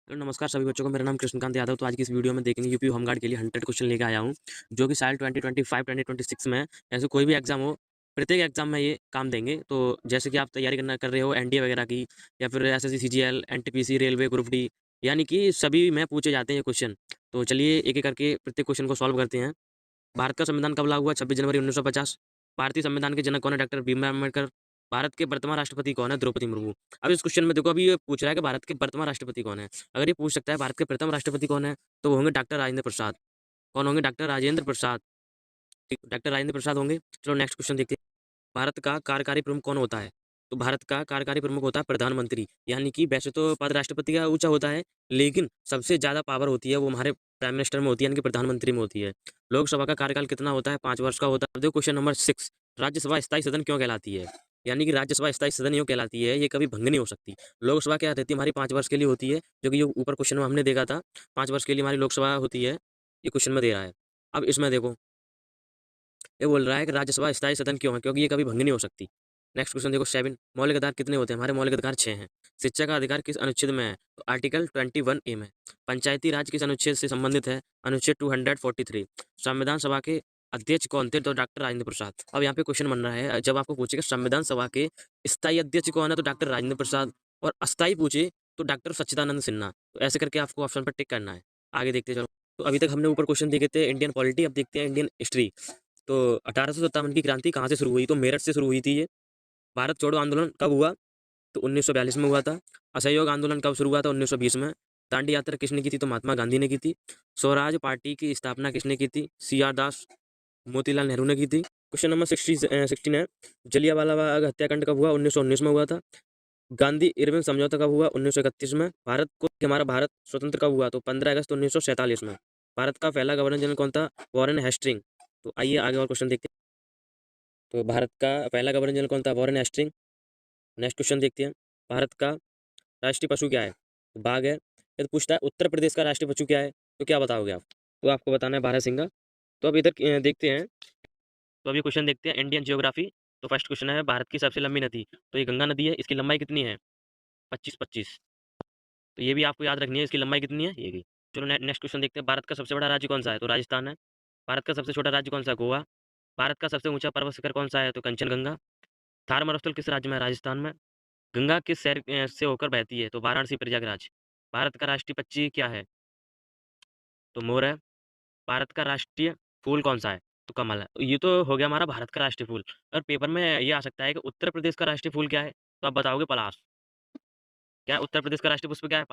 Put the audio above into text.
Hello नमस्कार सभी बच्चों को। मेरा नाम कृष्णकांत यादव। तो आज की इस वीडियो में देखेंगे यूपी होमगार्ड के लिए 100 क्वेश्चन लेके आया हूँ, जो कि साल 2025-2026 में ऐसे कोई भी एग्जाम हो, प्रत्येक एग्जाम में ये काम देंगे। तो जैसे कि आप तैयारी करना कर रहे हो एनडीए वगैरह की, या फिर SSC CGL NTPC railway group D, यानी कि सभी में पूछे जाते हैं ये क्वेश्चन। तो चलिए एक एक करके प्रत्येक क्वेश्चन को सॉल्व करते हैं। भारत का संविधान कब लागू हुआ? 26 जनवरी 1950। भारतीय संविधान के जनक कौन है? डॉक्टर भीमराव अम्बेडकर। भारत के वर्तमान राष्ट्रपति कौन है? द्रौपदी मुर्मू। अब इस क्वेश्चन में देखो, अभी ये पूछ रहा है कि भारत के वर्तमान राष्ट्रपति कौन है। अगर ये पूछ सकता है भारत के प्रथम राष्ट्रपति कौन है, तो वो होंगे डॉक्टर राजेंद्र प्रसाद। कौन होंगे? डॉक्टर राजेंद्र प्रसाद। ठीक, डॉक्टर राजेंद्र प्रसाद होंगे। चलो नेक्स्ट क्वेश्चन देखते हैं। भारत का कार्यकारी प्रमुख कौन होता है? तो भारत का कार्यकारी प्रमुख होता है प्रधानमंत्री। यानी कि वैसे तो पद राष्ट्रपति का ऊंचा होता है, लेकिन सबसे ज्यादा पावर होती है वो हमारे प्राइम मिनिस्टर में होती है, यानी कि प्रधानमंत्री में होती है। लोकसभा का कार्यकाल कितना होता है? 5 वर्ष का होता है। देखो क्वेश्चन नंबर 6, राज्यसभा स्थायी सदन क्यों कहलाती है? यानी कि राज्यसभा स्थायी सदन क्यों कहलाती है, ये कभी भंग नहीं हो सकती। लोकसभा क्या रहती है? हमारी 5 वर्ष के लिए होती है, जो कि ये ऊपर क्वेश्चन में हमने देखा था। 5 वर्ष के लिए हमारी लोकसभा होती है, ये क्वेश्चन में दे रहा है। अब इसमें देखो, ये बोल रहा है कि राज्यसभा स्थायी सदन क्यों है, क्योंकि ये कभी भंग नहीं हो सकती। नेक्स्ट क्वेश्चन देखो 7, मौलिक अधिकार कितने होते हैं? हमारे मौलिक अधिकार 6 हैं। शिक्षा का अधिकार किस अनुच्छेद में है? तो आर्टिकल 21A में। पंचायती राज किस अनुच्छेद से संबंधित है? अनुच्छेद 243। संविधान सभा के अध्यक्ष कौन थे? तो डॉक्टर राजेंद्र प्रसाद। अब यहाँ पे क्वेश्चन बन रहा है, जब आपको पूछेगा संविधान सभा के स्थायी अध्यक्ष कौन है, तो डॉक्टर राजेंद्र प्रसाद। और अस्थायी पूछे तो डॉक्टर सच्चिदानंद सिन्हा। तो ऐसे करके आपको ऑप्शन पर टिक करना है। आगे देखते चलो। तो अभी तक हमने ऊपर क्वेश्चन देखे थे इंडियन पॉलिटी, अब देखते हैं इंडियन हिस्ट्री। तो 1857 की क्रांति कहाँ से शुरू हुई? तो मेरठ से शुरू हुई थी ये। भारत छोड़ो आंदोलन कब हुआ? तो 1942 में हुआ था। असहयोग आंदोलन कब शुरू हुआ था? 1920 में। दांडी यात्रा किसने की थी? तो महात्मा गांधी ने की थी। स्वराज पार्टी की स्थापना किसने की थी? CR दास, मोतीलाल नेहरू ने की थी। क्वेश्चन नंबर 16 है, जलियांवाला बाग हत्याकांड कब हुआ? 1919 में हुआ था। गांधी इरविन समझौता कब हुआ? 1931 में। भारत को हमारा भारत स्वतंत्र कब हुआ? तो 15 अगस्त 1947 में। भारत का पहला गवर्नर जनरल कौन था? Warren Hastings. तो आइए आगे और क्वेश्चन देखते हैं। तो भारत का पहला गवर्नर जनरल कौन था? Warren Hasting. नेक्स्ट क्वेश्चन देखते हैं। भारत का राष्ट्रीय पशु क्या है? तो बाघ है। ये तो पूछता है उत्तर प्रदेश का राष्ट्रीय पशु क्या है, तो क्या बताओगे आप? तो आपको बताना है बारहसिंगा। तो अब इधर देखते हैं। तो अभी क्वेश्चन देखते हैं इंडियन जियोग्राफी। तो फर्स्ट क्वेश्चन है, भारत की सबसे लंबी नदी। तो ये गंगा नदी है। इसकी लंबाई कितनी है? 25-25। तो ये भी आपको याद रखनी है, इसकी लंबाई कितनी है ये भी। चलो नेक्स्ट क्वेश्चन देखते हैं। भारत का सबसे बड़ा राज्य कौन सा है? तो राजस्थान है। भारत का सबसे छोटा राज्य कौन सा है? गोवा। भारत का सबसे ऊंचा पर्वत शिखर कौन सा है? तो कंचनगंगा। थार मरुस्थल किस राज्य में है? राजस्थान में। गंगा किस शहर से होकर बहती है? तो वाराणसी प्रयागराज। भारत का राष्ट्रीय पक्षी क्या है? तो मोर है। भारत का राष्ट्रीय फूल कौन सा है? तो कमल है। तो ये तो हो गया हमारा भारत का राष्ट्रीय फूल। और पेपर में ये आ सकता है कि उत्तर प्रदेश का राष्ट्रीय फूल क्या है? तो आप बताओगे पलाश। क्या है उत्तर प्रदेश का राष्ट्रीय पुष्प क्या है?